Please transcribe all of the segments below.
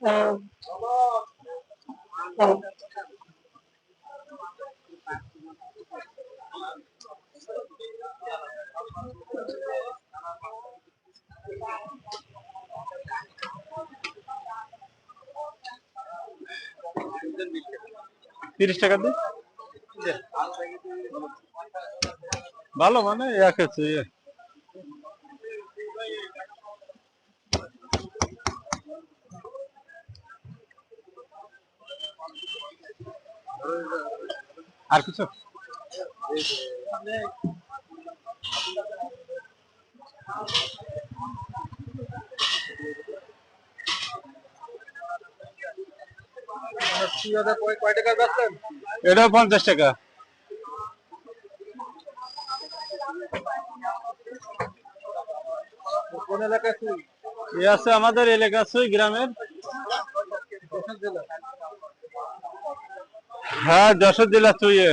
30 টাকা দিই ভালো মানে এক আছে আর কিছু এটাও 50 টাকা কোন এলাকায় এ আছে আমাদের এলাকা আছে গ্রামের হ্যাঁ যশোর জেলা চুইয়ে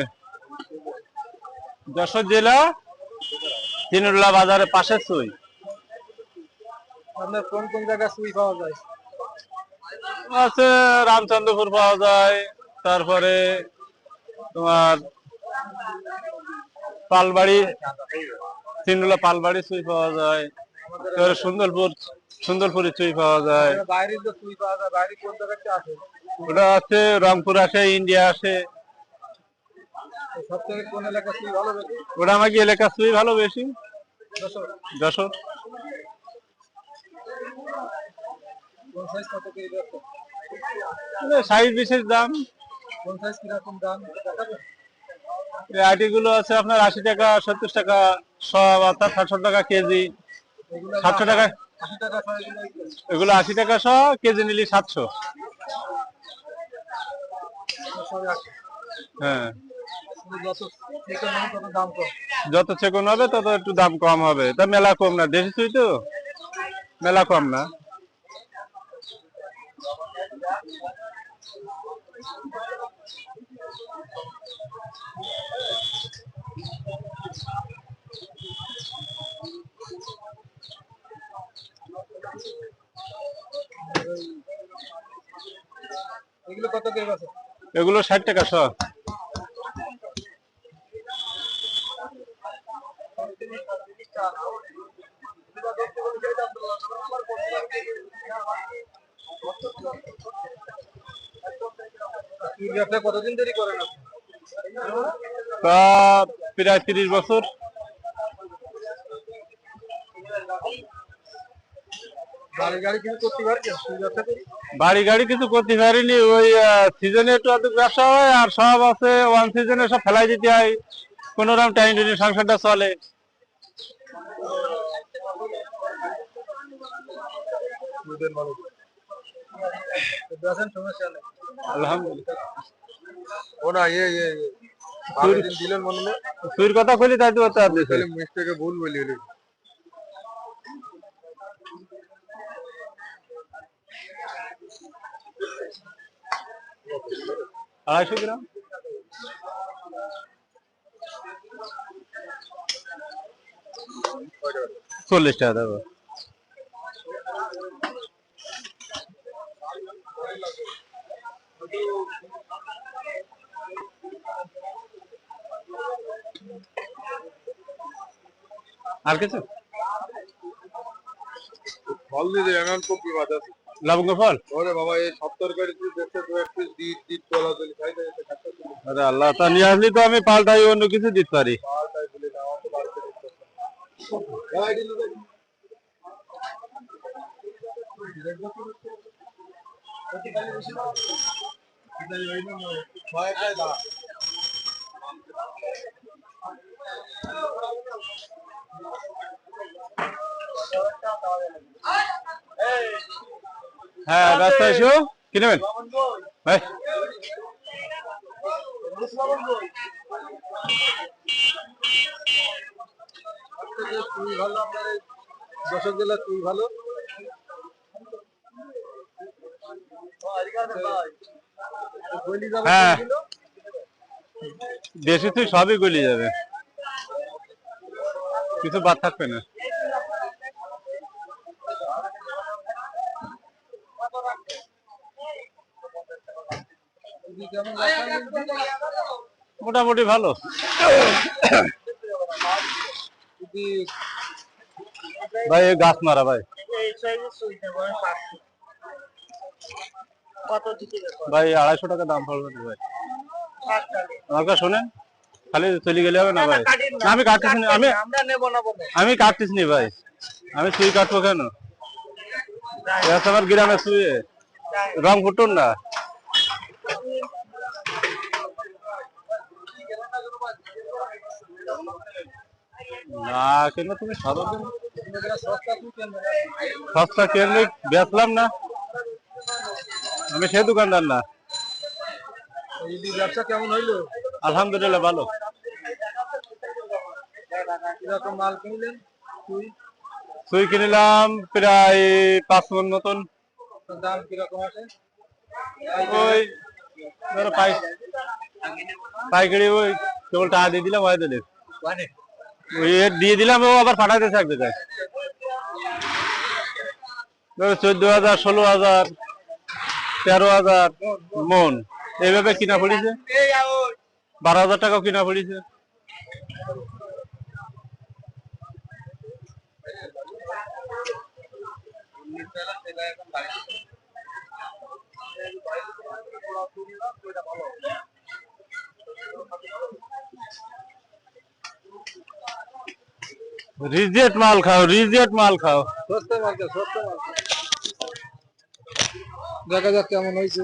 যশোর জেলা তিনুল্লা বাজারের পাশে চুই আপনার কোন কোন জায়গায় চুই পাওয়া যায় আছে রামচন্দ্রপুর পাওয়া যায় তারপরে তোমার পালবাড়ি তিনুল্লা পালবাড়ি চুই পাওয়া যায় সুন্দরপুরে চুই পাওয়া যায় বাইরে যে চুই পাওয়া যায় বাইরে কোন জায়গাতে আসে ওটা আছে রংপুর আসে ইন্ডিয়া আসে সবথেকে কোন এলাকা চুই ভালো বেশি ওটা আমাকে এলাকা চুই ভালো বেশি যশোর কোন সাইজ কত করে যাচ্ছে সাইজ বিশেষ দাম কোন সাইজ কিরকম দাম এই আইটিগুলো আছে আপনার 80 টাকা 70 টাকা সব অর্থাৎ 700 টাকা কেজি 700 টাকা এগুলো 80 টাকা সহ কেজি নিলি 700 হ্যাঁ যত চেকন হবে তত একটু দাম কম হবে তা মেলা কম না দেশি চুই তো মেলা কম না এগুলো কত করে আছে এগুলো 60 টাকা সহ কতদিন দেরি করেন প্রায় 30 বছর বাড়ি গাড়ি কিছু করতে পারিনি ওই সিজনে একটু অধিক ব্যবসা হয় আর সব আছে ওয়ান সিজনে সব ফেলাই দিতে হয় কোন রকম টাইম সংসারটা চলে তুই কথা কইলি তাই তো মিস্টেকে ভুল বলি 250 গ্রাম 40 টাকা দেবো আর কিছু ফল দিয়ে এমন খুব বিবাদ আছে লবঙ্গ ফল ওরে বাবা এই 70 করে তুই দেখতে তো এক পিস দিত তোলা দিলি খাইতে আরে আল্লাহ তা নিয়ে আসলি তো আমি পাল্টাই অন্য কিছু দিতে পারি পাল্টাই বলি না অত বাড়তে দিতে গাই দিল হ্যাঁ রাস্তা এসো কি নেবেন ভাই যশোর জেলা তুই ভালো হ্যাঁ দেশে তুই সবই গলি যাবে কিছু বাদ থাকবে না মোটামুটি ভালো। ভাই গাছ মারা ভাই, ভাই 250 টাকা দাম পড়বে ভাই। আমাকে শোনেন, খালি চলে গেলে হবে না ভাই। আমি কাটতেছি না, আমি কাটতেছি না ভাই, আমি সুই কাটবো কেন? আমার গ্রামে সুই রং ফুটুন না। না কিন্তু তুমি সস্তা কেনলে বেচলাম না, আমি সে দোকানদার না। ব্যবসা কেমন হইলো? আলহামদুলিল্লাহ ভালো। কিরকম মাল কিনলেন? সুই কিনলাম প্রায় 5 মণ মতন। দাম কিরকম আছে? ওই ধরো পাইকারি ওই কেবল টাকা দিয়ে দিলাম, ওই দিলে ওই দিয়ে দিলাম, ও আবার পাঠাইতেছে এক জায়গায়। 14,000, 16,000, 13,000 মন এইভাবে কিনা পড়েছে। 12,000 টাকাও কিনা পড়েছে। রিজেক্ট মাল খাও, রিজেক্ট মাল খাও। সস্তা মাল, সস্তা মাল। দেখা যাক কেমন হয়েছে।